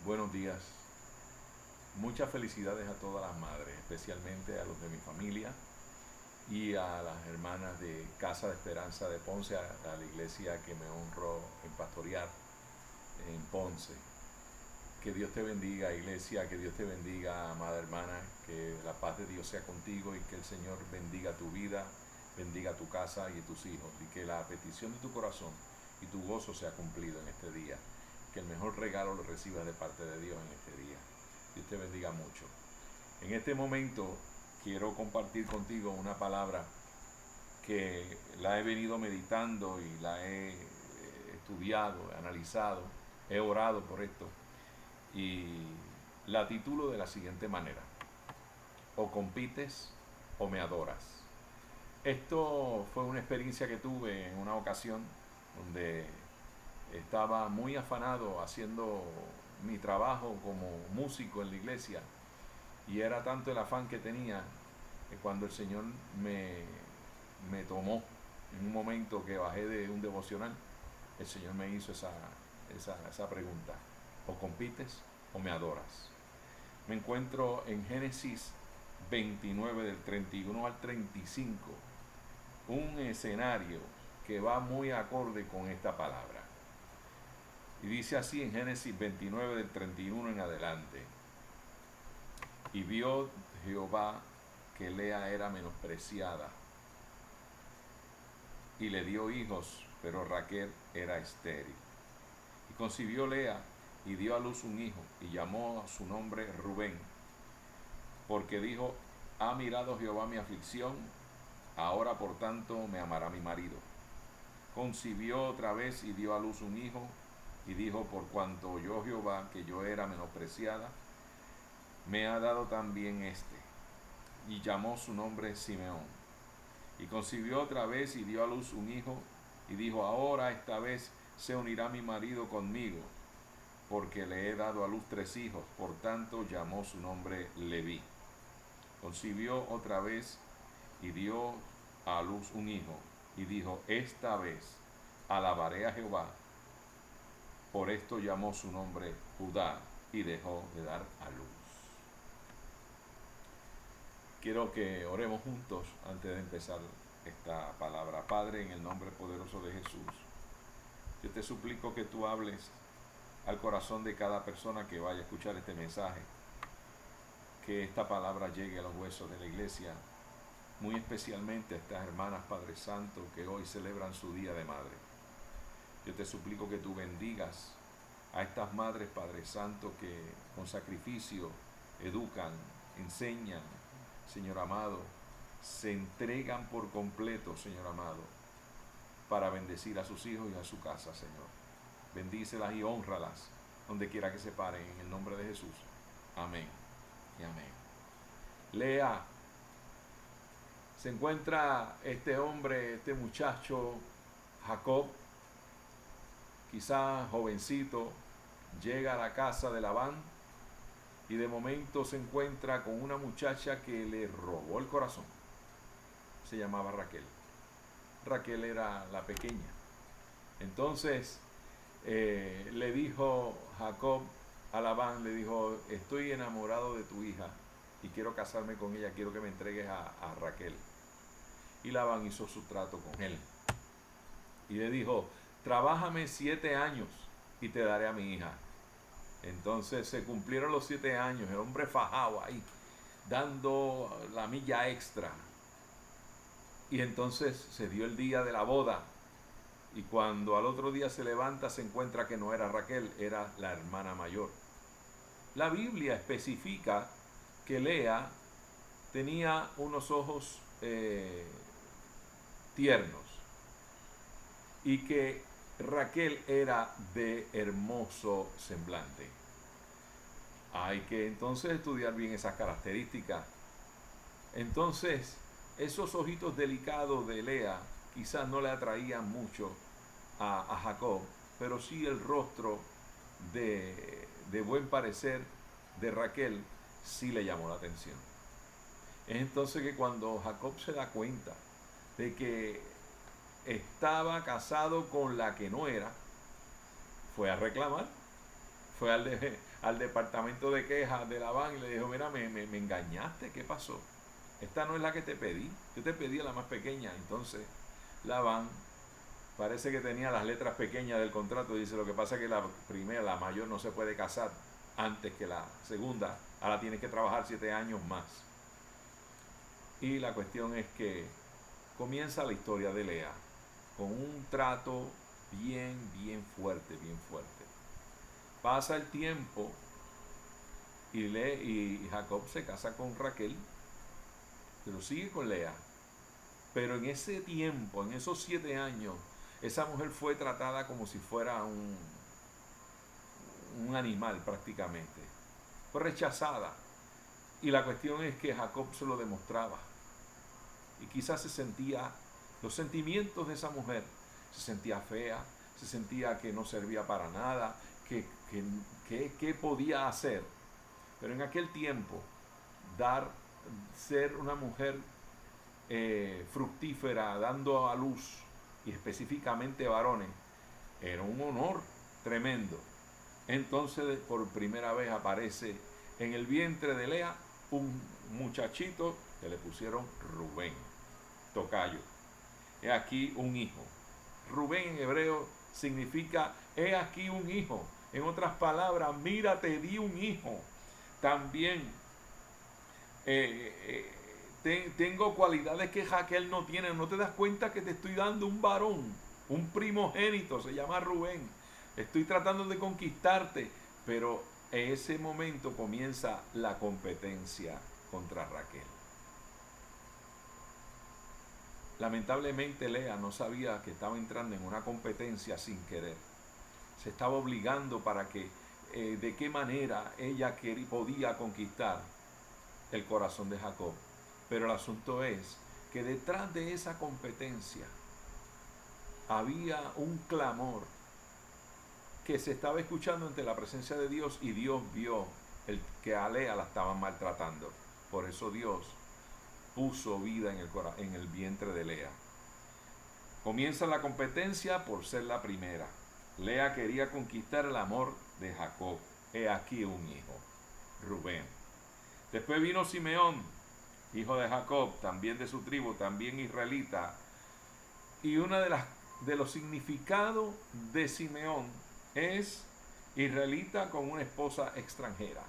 Buenos días. Muchas felicidades a todas las madres, especialmente a los de mi familia y a las hermanas de Casa de Esperanza de Ponce, a la iglesia que me honro en pastorear en Ponce. Que Dios te bendiga, iglesia, que Dios te bendiga, amada hermana, que la paz de Dios sea contigo y que el Señor bendiga tu vida, bendiga tu casa y tus hijos, y que la petición de tu corazón y tu gozo sea cumplido en este día. Que el mejor regalo lo recibas de parte de Dios en este día. Dios te bendiga mucho. En este momento quiero compartir contigo una palabra que la he venido meditando y la he estudiado, analizado, he orado por esto y la titulo de la siguiente manera: o compites o me adoras. Esto fue una experiencia que tuve en una ocasión donde estaba muy afanado haciendo mi trabajo como músico en la iglesia, y era tanto el afán que tenía que cuando el Señor me tomó en un momento que bajé de un devocional, el Señor me hizo esa pregunta: o compites o me adoras. Me encuentro en Génesis 29 del 31 al 35, un escenario que va muy acorde con esta palabra. Y dice así en Génesis 29 del 31 en adelante: y vio Jehová que Lea era menospreciada, y le dio hijos, pero Raquel era estéril. Y concibió Lea y dio a luz un hijo, y llamó a su nombre Rubén, porque dijo: ha mirado Jehová mi aflicción, ahora por tanto me amará mi marido. Concibió otra vez y dio a luz un hijo, y dijo: por cuanto oyó Jehová que yo era menospreciada, me ha dado también este. Y llamó su nombre Simeón. Y concibió otra vez y dio a luz un hijo, y dijo: ahora esta vez se unirá mi marido conmigo, porque le he dado a luz 3 hijos. Por tanto llamó su nombre Leví. Concibió otra vez y dio a luz un hijo, y dijo: esta vez alabaré a Jehová. Por esto llamó su nombre Judá, y dejó de dar a luz. Quiero que oremos juntos antes de empezar esta palabra. Padre, en el nombre poderoso de Jesús, yo te suplico que tú hables al corazón de cada persona que vaya a escuchar este mensaje, que esta palabra llegue a los huesos de la iglesia, muy especialmente a estas hermanas, Padre Santo, que hoy celebran su día de madre. Yo te suplico que tú bendigas a estas madres, Padre Santo, que con sacrificio educan, enseñan, Señor amado, se entregan por completo, Señor amado, para bendecir a sus hijos y a su casa, Señor. Bendícelas y hónralas donde quiera que se paren, en el nombre de Jesús. Amén y amén. Lea, se encuentra este hombre, este muchacho, Jacob, quizás jovencito, llega a la casa de Labán y de momento se encuentra con una muchacha que le robó el corazón. Se llamaba Raquel. Raquel era la pequeña. Entonces le dijo Jacob a Labán, le dijo: estoy enamorado de tu hija y quiero casarme con ella, quiero que me entregues a Raquel. Y Labán hizo su trato con él y le dijo: trabájame 7 años y te daré a mi hija. Entonces se cumplieron los 7 años, el hombre fajado ahí, dando la milla extra. Y entonces se dio el día de la boda. Y cuando al otro día se levanta, se encuentra que no era Raquel, era la hermana mayor. La Biblia especifica que Lea tenía unos ojos tiernos y que Raquel era de hermoso semblante. Hay que entonces estudiar bien esas características. Entonces, esos ojitos delicados de Lea quizás no le atraían mucho a Jacob, pero sí el rostro de buen parecer de Raquel sí le llamó la atención. Es entonces que cuando Jacob se da cuenta de que estaba casado con la que no era, fue a reclamar. fue al departamento de quejas de Labán y le dijo, mira, me engañaste, ¿qué pasó? Esta no es la que te pedí, yo te pedí a la más pequeña. Entonces Labán parece que tenía las letras pequeñas del contrato, dice, lo que pasa es que la primera, la mayor, no se puede casar antes que la segunda, ahora tienes que trabajar 7 años más. Y la cuestión es que comienza la historia de Lea con un trato bien fuerte, bien fuerte. Pasa el tiempo y Jacob se casa con Raquel, pero sigue con Lea. Pero en ese tiempo, en esos 7 años, esa mujer fue tratada como si fuera un animal prácticamente. Fue rechazada. Y la cuestión es que Jacob se lo demostraba. Y quizás se sentía, los sentimientos de esa mujer, se sentía fea, se sentía que no servía para nada, que podía hacer. Pero en aquel tiempo, ser una mujer fructífera, dando a luz, y específicamente varones, era un honor tremendo. Entonces, por primera vez aparece en el vientre de Lea un muchachito que le pusieron Rubén, tocayo. He aquí un hijo. Rubén en hebreo significa he aquí un hijo. En otras palabras, mira, te di un hijo. También tengo cualidades que Raquel no tiene. ¿No te das cuenta que te estoy dando un varón, un primogénito? Se llama Rubén. Estoy tratando de conquistarte, pero en ese momento comienza la competencia contra Raquel. Lamentablemente Lea no sabía que estaba entrando en una competencia sin querer. Se estaba obligando para que de qué manera ella podía conquistar el corazón de Jacob. Pero el asunto es que detrás de esa competencia había un clamor que se estaba escuchando ante la presencia de Dios, y Dios vio que a Lea la estaban maltratando. Por eso Dios puso vida en el vientre de Lea. Comienza la competencia por ser la primera. Lea quería conquistar el amor de Jacob. He aquí un hijo, Rubén. Después vino Simeón, hijo de Jacob, también de su tribu, también israelita. Y una de los significados de Simeón es israelita con una esposa extranjera.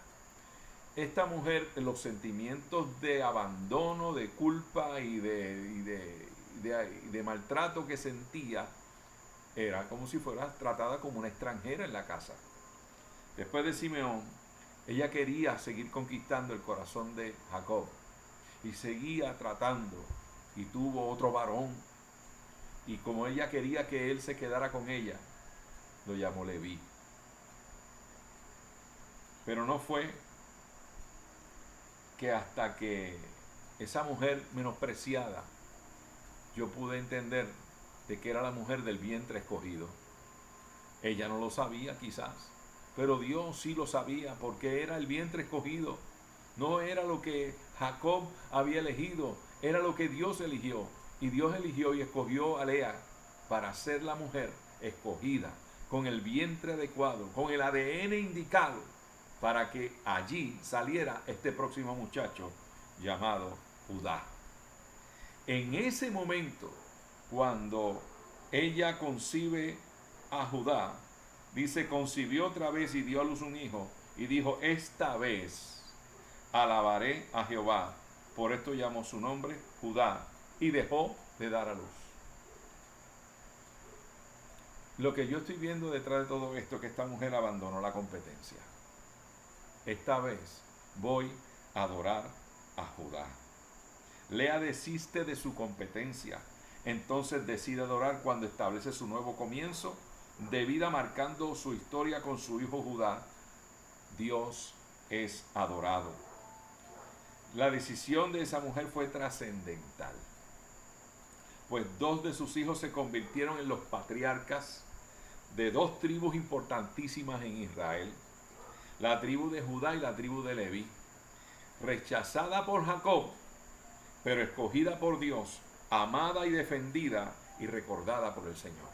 Esta mujer, los sentimientos de abandono, de culpa y de maltrato que sentía, era como si fuera tratada como una extranjera en la casa. Después de Simeón, ella quería seguir conquistando el corazón de Jacob y seguía tratando, y tuvo otro varón, y como ella quería que él se quedara con ella, lo llamó Leví. Pero no fue que hasta que esa mujer menospreciada, yo pude entender de que era la mujer del vientre escogido. Ella no lo sabía quizás, pero Dios sí lo sabía, porque era el vientre escogido. No era lo que Jacob había elegido, era lo que Dios eligió. Y Dios eligió y escogió a Lea para ser la mujer escogida, con el vientre adecuado, con el ADN indicado, para que allí saliera este próximo muchacho llamado Judá. En ese momento, cuando ella concibe a Judá, dice, concibió otra vez y dio a luz un hijo, y dijo, esta vez alabaré a Jehová. Por esto llamó su nombre Judá, y dejó de dar a luz. Lo que yo estoy viendo detrás de todo esto es que esta mujer abandonó la competencia. Esta vez voy a adorar a Judá. Lea desiste de su competencia. Entonces decide adorar cuando establece su nuevo comienzo de vida, marcando su historia con su hijo Judá. Dios es adorado. La decisión de esa mujer fue trascendental, pues 2 de sus hijos se convirtieron en los patriarcas de 2 tribus importantísimas en Israel, la tribu de Judá y la tribu de Leví, rechazada por Jacob, pero escogida por Dios, amada y defendida y recordada por el Señor.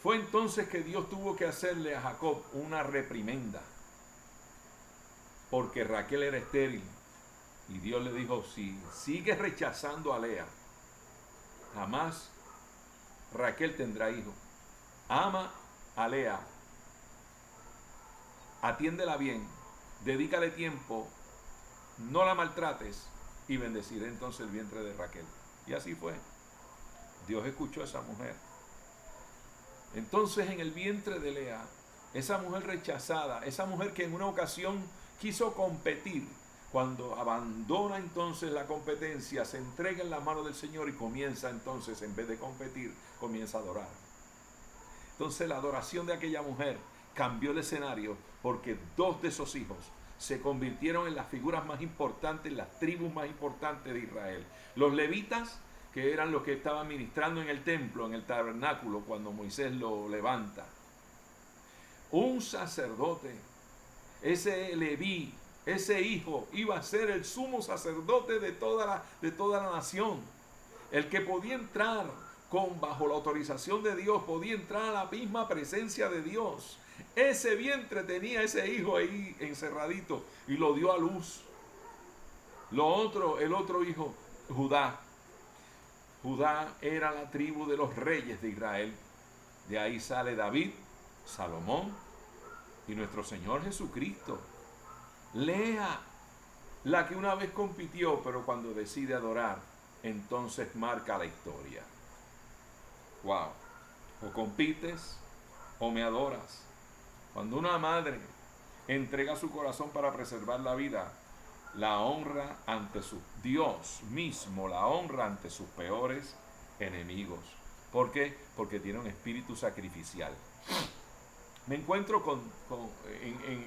Fue entonces que Dios tuvo que hacerle a Jacob una reprimenda, porque Raquel era estéril. Y Dios le dijo, si sigues rechazando a Lea, jamás Raquel tendrá hijo. Ama a Lea, atiéndela bien, dedícale tiempo, no la maltrates y bendeciré entonces el vientre de Raquel. Y así fue. Dios escuchó a esa mujer. Entonces en el vientre de Lea, esa mujer rechazada, esa mujer que en una ocasión quiso competir, cuando abandona entonces la competencia, se entrega en las manos del Señor y comienza entonces, en vez de competir, comienza a adorar. Entonces la adoración de aquella mujer cambió el escenario, porque dos de esos hijos se convirtieron en las figuras más importantes, las tribus más importantes de Israel. Los levitas, que eran los que estaban ministrando en el templo, en el tabernáculo, cuando Moisés lo levanta. Un sacerdote, ese Leví, ese hijo, iba a ser el sumo sacerdote de toda la nación. El que podía entrar bajo la autorización de Dios, podía entrar a la misma presencia de Dios. Ese vientre tenía ese hijo ahí encerradito y lo dio a luz. El otro hijo, Judá. Judá era la tribu de los reyes de Israel. De ahí sale David, Salomón y nuestro Señor Jesucristo. Lea, la que una vez compitió, pero cuando decide adorar, entonces marca la historia. Wow. O compites o me adoras. Cuando una madre entrega su corazón para preservar la vida, la honra ante su Dios mismo, la honra ante sus peores enemigos. ¿Por qué? Porque tiene un espíritu sacrificial. Me encuentro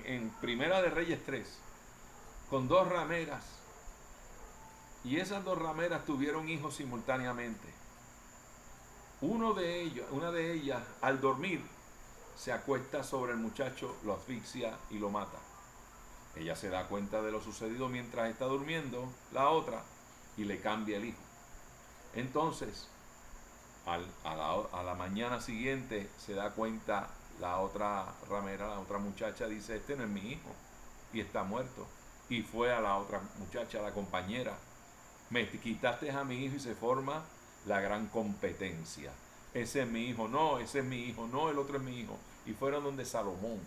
en Primera de Reyes 3 con dos rameras, y esas dos rameras tuvieron hijos simultáneamente. Una de ellas, al dormir, se acuesta sobre el muchacho, lo asfixia y lo mata. Ella se da cuenta de lo sucedido mientras está durmiendo, la otra, y le cambia el hijo. Entonces, a la mañana siguiente se da cuenta la otra ramera, la otra muchacha, dice, este no es mi hijo, y está muerto. Y fue a la otra muchacha, a la compañera, me quitaste a mi hijo, y se forma la gran competencia. Ese es mi hijo, no, ese es mi hijo, no, el otro es mi hijo. Y fueron donde Salomón.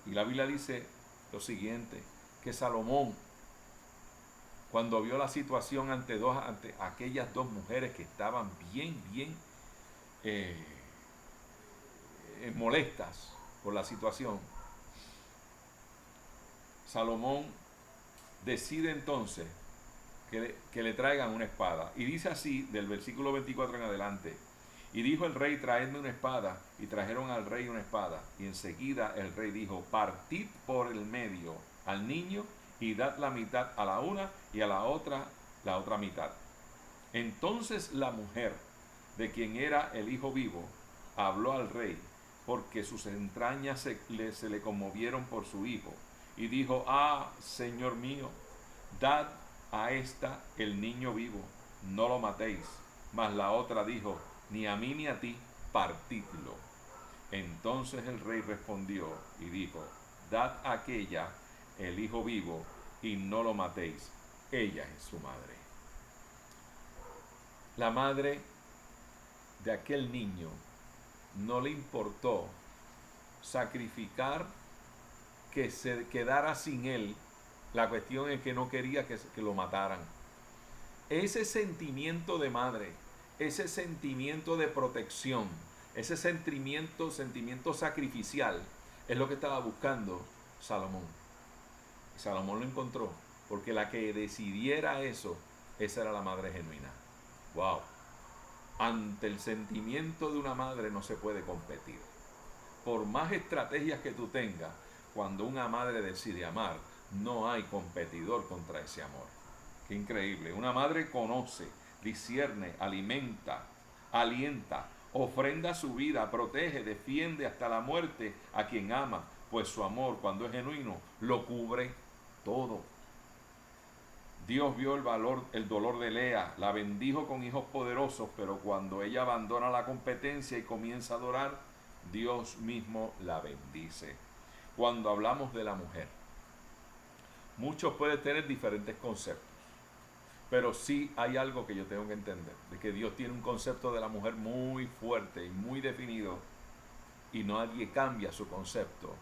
Y la Biblia dice lo siguiente, que Salomón, cuando vio la situación ante aquellas dos mujeres que estaban bien molestas por la situación, Salomón decide entonces que le traigan una espada. Y dice así, del versículo 24 en adelante, y dijo el rey, traedme una espada, y trajeron al rey una espada, y enseguida el rey dijo, partid por el medio al niño, y dad la mitad a la una, y a la otra mitad. Entonces la mujer, de quien era el hijo vivo, habló al rey, porque sus entrañas se le conmovieron por su hijo, y dijo, señor mío, dad a esta el niño vivo, no lo matéis. Mas la otra dijo, ni a mí ni a ti, partidlo. Entonces el rey respondió y dijo, dad a aquella el hijo vivo y no lo matéis, ella es su madre. La madre de aquel niño no le importó sacrificar que se quedara sin él. La cuestión es que no quería que lo mataran. Ese sentimiento de madre, ese sentimiento de protección, ese sentimiento sacrificial, es lo que estaba buscando Salomón. Y Salomón lo encontró, porque la que decidiera eso, esa era la madre genuina. ¡Wow! Ante el sentimiento de una madre no se puede competir. Por más estrategias que tú tengas, cuando una madre decide amar, no hay competidor contra ese amor. Qué increíble. Una madre conoce, discierne, alimenta, alienta, ofrenda su vida, protege, defiende hasta la muerte a quien ama, pues su amor, cuando es genuino, lo cubre todo. Dios vio el dolor de Lea, la bendijo con hijos poderosos, pero cuando ella abandona la competencia y comienza a adorar, Dios mismo la bendice. Cuando hablamos de la mujer, muchos pueden tener diferentes conceptos, pero sí hay algo que yo tengo que entender, de que Dios tiene un concepto de la mujer muy fuerte y muy definido, y nadie cambia su concepto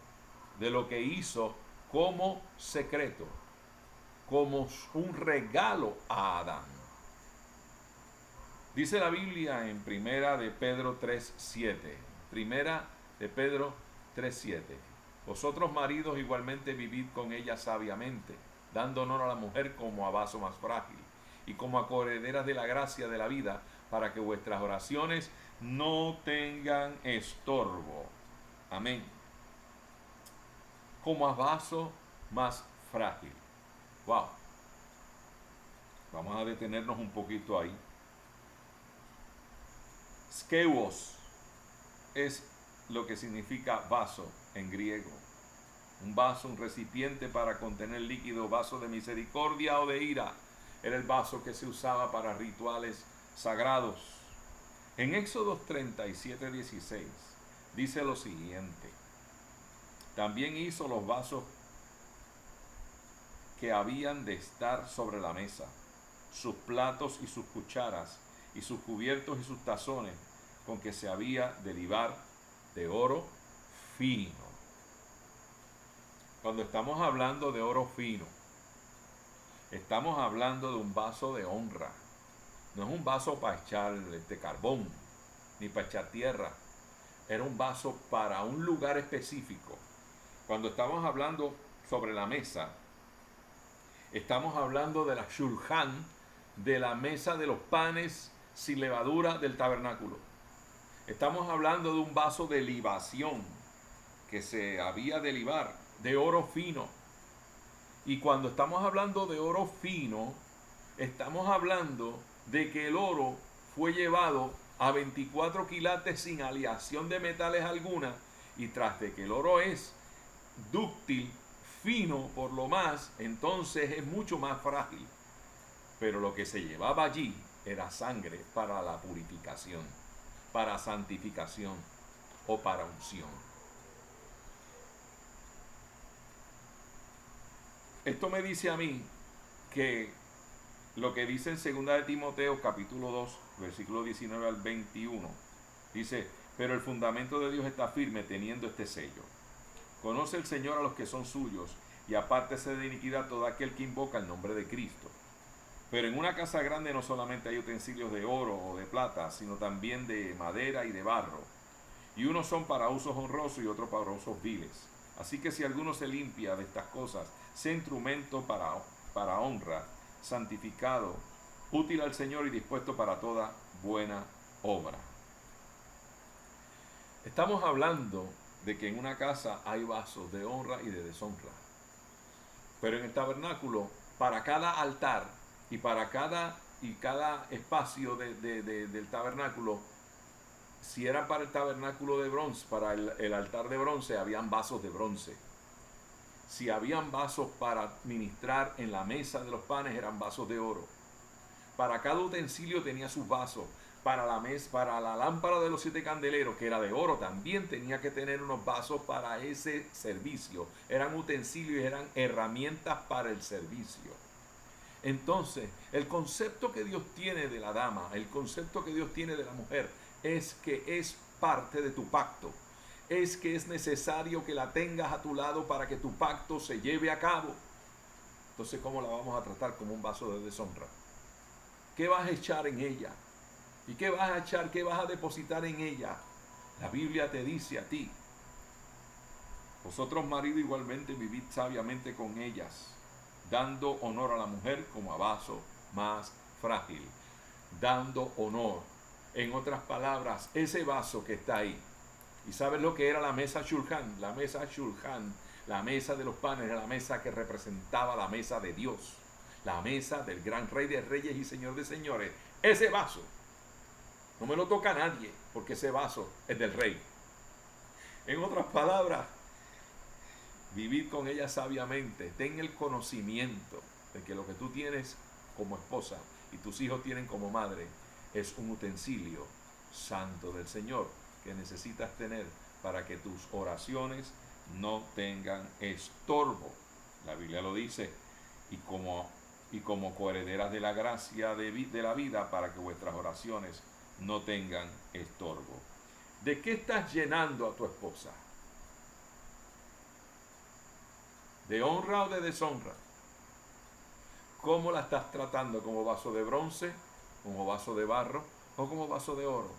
de lo que hizo como secreto, como un regalo a Adán. Dice la Biblia en Primera de Pedro 3:7. Primera de Pedro 3:7. Vosotros maridos igualmente vivid con ella sabiamente, dando honor a la mujer como a vaso más frágil y como a coherederas de la gracia de la vida, para que vuestras oraciones no tengan estorbo. Amén. Como a vaso más frágil. Wow. Vamos a detenernos un poquito ahí. Skeuos es lo que significa vaso en griego. Un vaso, un recipiente para contener líquido, vaso de misericordia o de ira. Era el vaso que se usaba para rituales sagrados. En Éxodo 37:16 dice lo siguiente. También hizo los vasos que habían de estar sobre la mesa, sus platos y sus cucharas, y sus cubiertos y sus tazones, con que se había de libar de oro fino. Cuando estamos hablando de oro fino, estamos hablando de un vaso de honra. No es un vaso para echar carbón, ni para echar tierra. Era un vaso para un lugar específico. Cuando estamos hablando sobre la mesa, estamos hablando de la shulchan, de la mesa de los panes sin levadura del tabernáculo. Estamos hablando de un vaso de libación que se había de libar, de oro fino. Y cuando estamos hablando de oro fino, estamos hablando de que el oro fue llevado a 24 quilates sin aleación de metales alguna, y tras de que el oro es dúctil, fino por lo más, entonces es mucho más frágil. Pero lo que se llevaba allí era sangre para la purificación, para santificación o para unción. Esto me dice a mí que lo que dice en 2 de Timoteo capítulo 2, versículo 19 al 21, dice, pero el fundamento de Dios está firme teniendo este sello. Conoce el Señor a los que son suyos, y apártese de iniquidad todo aquel que invoca el nombre de Cristo. Pero en una casa grande no solamente hay utensilios de oro o de plata, sino también de madera y de barro. Y unos son para usos honrosos y otros para usos viles. Así que si alguno se limpia de estas cosas, sea instrumento para honra, santificado, útil al Señor y dispuesto para toda buena obra. Estamos hablando de que en una casa hay vasos de honra y de deshonra. Pero en el tabernáculo, para cada altar y para cada espacio del tabernáculo, si era para el tabernáculo de bronce, para el altar de bronce, habían vasos de bronce. Si habían vasos para ministrar en la mesa de los panes, eran vasos de oro. Para cada utensilio tenía sus vasos. Para la lámpara de los 7 candeleros, que era de oro, también tenía que tener unos vasos para ese servicio. Eran utensilios, eran herramientas para el servicio. Entonces, el concepto que Dios tiene de la dama, el concepto que Dios tiene de la mujer, es que es parte de tu pacto. Es que es necesario que la tengas a tu lado para que tu pacto se lleve a cabo. Entonces, ¿cómo la vamos a tratar? Como un vaso de deshonra. ¿Qué vas a echar en ella? ¿Y qué vas a echar? ¿Qué vas a depositar en ella? La Biblia te dice a ti: vosotros maridos igualmente vivid sabiamente con ellas, dando honor a la mujer como a vaso más frágil. Dando honor. En otras palabras, ese vaso que está ahí. ¿Y sabes lo que era la mesa shulchan? La mesa shulchan, la mesa de los panes, era la mesa que representaba la mesa de Dios. La mesa del gran Rey de Reyes y Señor de Señores. Ese vaso no me lo toca a nadie, porque ese vaso es del Rey. En otras palabras, vivir con ella sabiamente, ten el conocimiento de que lo que tú tienes como esposa y tus hijos tienen como madre es un utensilio santo del Señor que necesitas tener para que tus oraciones no tengan estorbo. La Biblia lo dice, y como coherederas de la gracia de la vida, para que vuestras oraciones no tengan estorbo. ¿De qué estás llenando a tu esposa? ¿De honra o de deshonra? ¿Cómo la estás tratando? ¿Como vaso de bronce, como vaso de barro o como vaso de oro?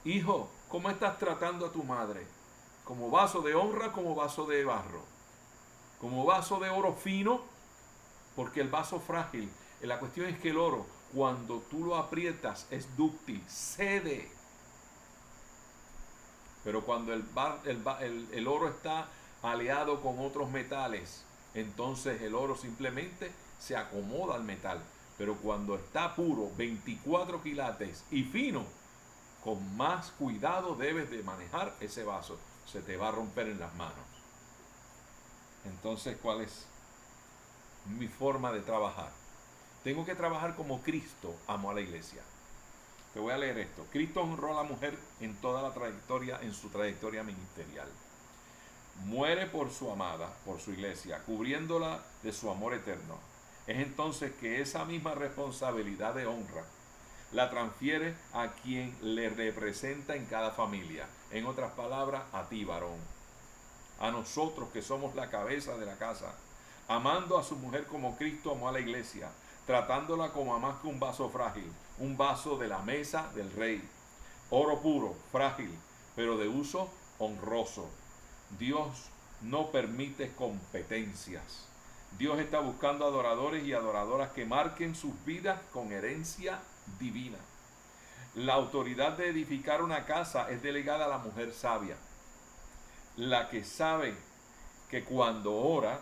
Hijo, ¿cómo estás tratando a tu madre? ¿Como vaso de honra, como vaso de barro? ¿Como vaso de oro fino? Porque el vaso frágil, la cuestión es que el oro, cuando tú lo aprietas, es dúctil, cede. Pero cuando el oro está aliado con otros metales, entonces el oro simplemente se acomoda al metal. Pero cuando está puro, 24 quilates y fino, con más cuidado debes de manejar ese vaso. Se te va a romper en las manos. Entonces, ¿cuál es mi forma de trabajar? Tengo que trabajar como Cristo amó a la iglesia. Te voy a leer esto. Cristo honró a la mujer en toda la trayectoria, en su trayectoria ministerial. Muere por su amada, por su iglesia, cubriéndola de su amor eterno. Es entonces que esa misma responsabilidad de honra la transfiere a quien le representa en cada familia. En otras palabras, a ti, varón. A nosotros que somos la cabeza de la casa, amando a su mujer como Cristo amó a la iglesia, tratándola como a más que un vaso frágil, un vaso de la mesa del rey. Oro puro, frágil, pero de uso honroso. Dios no permite competencias. Dios está buscando adoradores y adoradoras que marquen sus vidas con herencia divina. La autoridad de edificar una casa es delegada a la mujer sabia, la que sabe que cuando ora,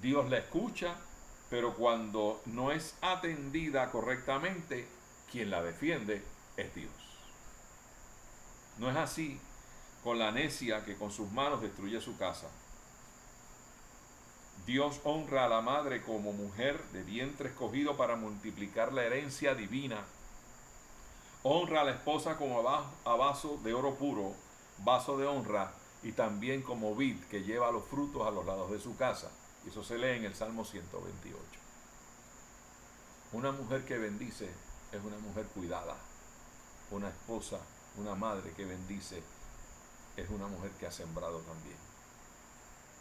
Dios la escucha, pero cuando no es atendida correctamente, quien la defiende es Dios. No es así con la necia que con sus manos destruye su casa. Dios honra a la madre como mujer de vientre escogido para multiplicar la herencia divina. Honra a la esposa como a vaso de oro puro, vaso de honra, y también como vid que lleva los frutos a los lados de su casa. Eso se lee en el Salmo 128. Una mujer que bendice es una mujer cuidada. Una esposa, una madre que bendice es una mujer que ha sembrado también.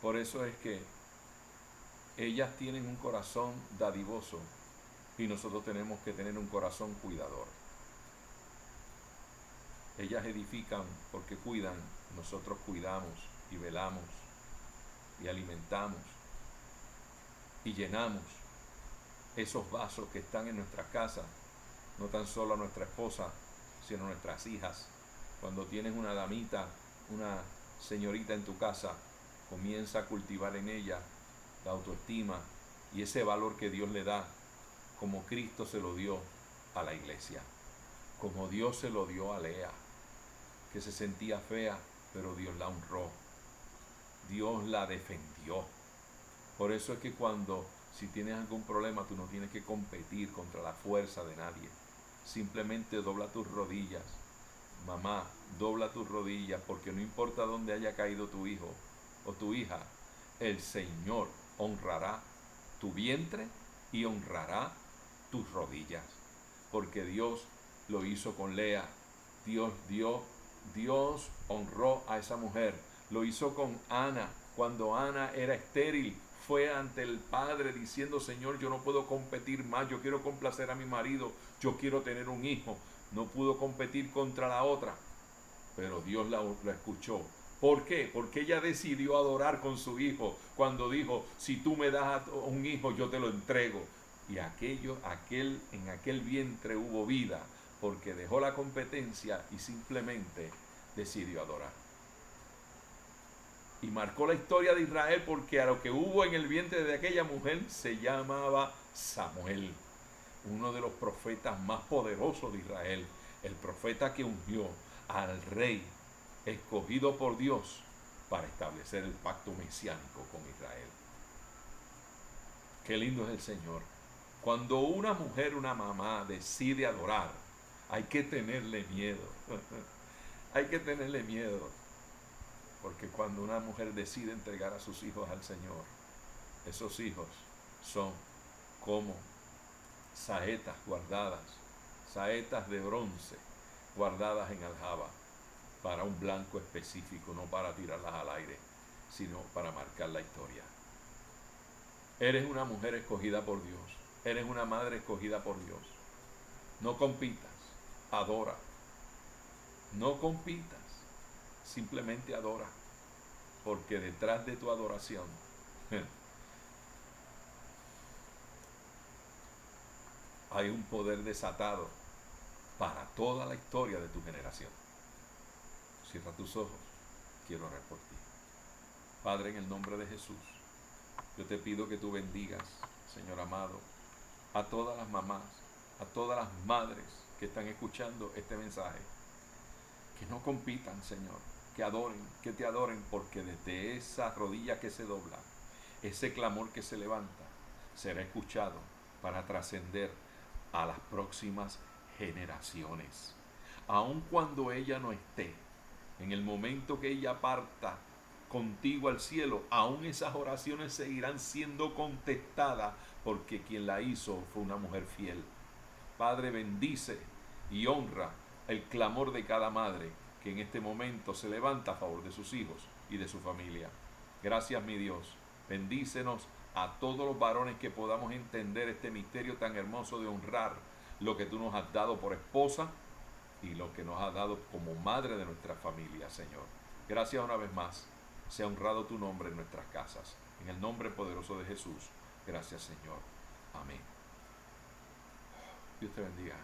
Por eso es que ellas tienen un corazón dadivoso y nosotros tenemos que tener un corazón cuidador. Ellas edifican porque cuidan, nosotros cuidamos y velamos y alimentamos y llenamos esos vasos que están en nuestras casas, no tan solo a nuestra esposa, sino a nuestras hijas. Cuando tienes una damita, una señorita en tu casa, comienza a cultivar en ella la autoestima y ese valor que Dios le da, como Cristo se lo dio a la iglesia, como Dios se lo dio a Lea, que se sentía fea, pero Dios la honró, Dios la defendió. Por eso es que si tienes algún problema, tú no tienes que competir contra la fuerza de nadie. Simplemente dobla tus rodillas. Mamá, dobla tus rodillas, porque no importa dónde haya caído tu hijo o tu hija, el Señor honrará tu vientre y honrará tus rodillas. Porque Dios lo hizo con Lea. Dios honró a esa mujer. Lo hizo con Ana. Cuando Ana era estéril, fue ante el Padre diciendo: Señor, yo no puedo competir más, yo quiero complacer a mi marido, yo quiero tener un hijo. No pudo competir contra la otra, pero Dios la escuchó. ¿Por qué? Porque ella decidió adorar con su hijo cuando dijo: si tú me das un hijo, yo te lo entrego. Y en aquel vientre hubo vida, porque dejó la competencia y simplemente decidió adorar. Y marcó la historia de Israel, porque a lo que hubo en el vientre de aquella mujer se llamaba Samuel, uno de los profetas más poderosos de Israel, el profeta que ungió al rey escogido por Dios para establecer el pacto mesiánico con Israel. Qué lindo es el Señor. Cuando una mujer, una mamá decide adorar, hay que tenerle miedo. Hay que tenerle miedo. Porque cuando una mujer decide entregar a sus hijos al Señor, esos hijos son como saetas guardadas, saetas de bronce guardadas en aljaba para un blanco específico, no para tirarlas al aire, sino para marcar la historia. Eres una mujer escogida por Dios, eres una madre escogida por Dios. No compitas, adora. No compitas, simplemente adora, porque detrás de tu adoración hay un poder desatado para toda la historia de tu generación. Cierra tus ojos, quiero orar por ti. Padre, en el nombre de Jesús, yo te pido que tú bendigas, Señor amado, a todas las mamás, a todas las madres que están escuchando este mensaje. Que no compitan, Señor, que adoren, que te adoren, porque desde esa rodilla que se dobla, ese clamor que se levanta, será escuchado para trascender a las próximas generaciones. Aun cuando ella no esté, en el momento que ella parta contigo al cielo, aún esas oraciones seguirán siendo contestadas, porque quien la hizo fue una mujer fiel. Padre, bendice y honra el clamor de cada madre que en este momento se levanta a favor de sus hijos y de su familia. Gracias, mi Dios. Bendícenos a todos los varones que podamos entender este misterio tan hermoso de honrar lo que tú nos has dado por esposa y lo que nos has dado como madre de nuestra familia, Señor. Gracias una vez más. Sea honrado tu nombre en nuestras casas. En el nombre poderoso de Jesús. Gracias, Señor. Amén. Dios te bendiga.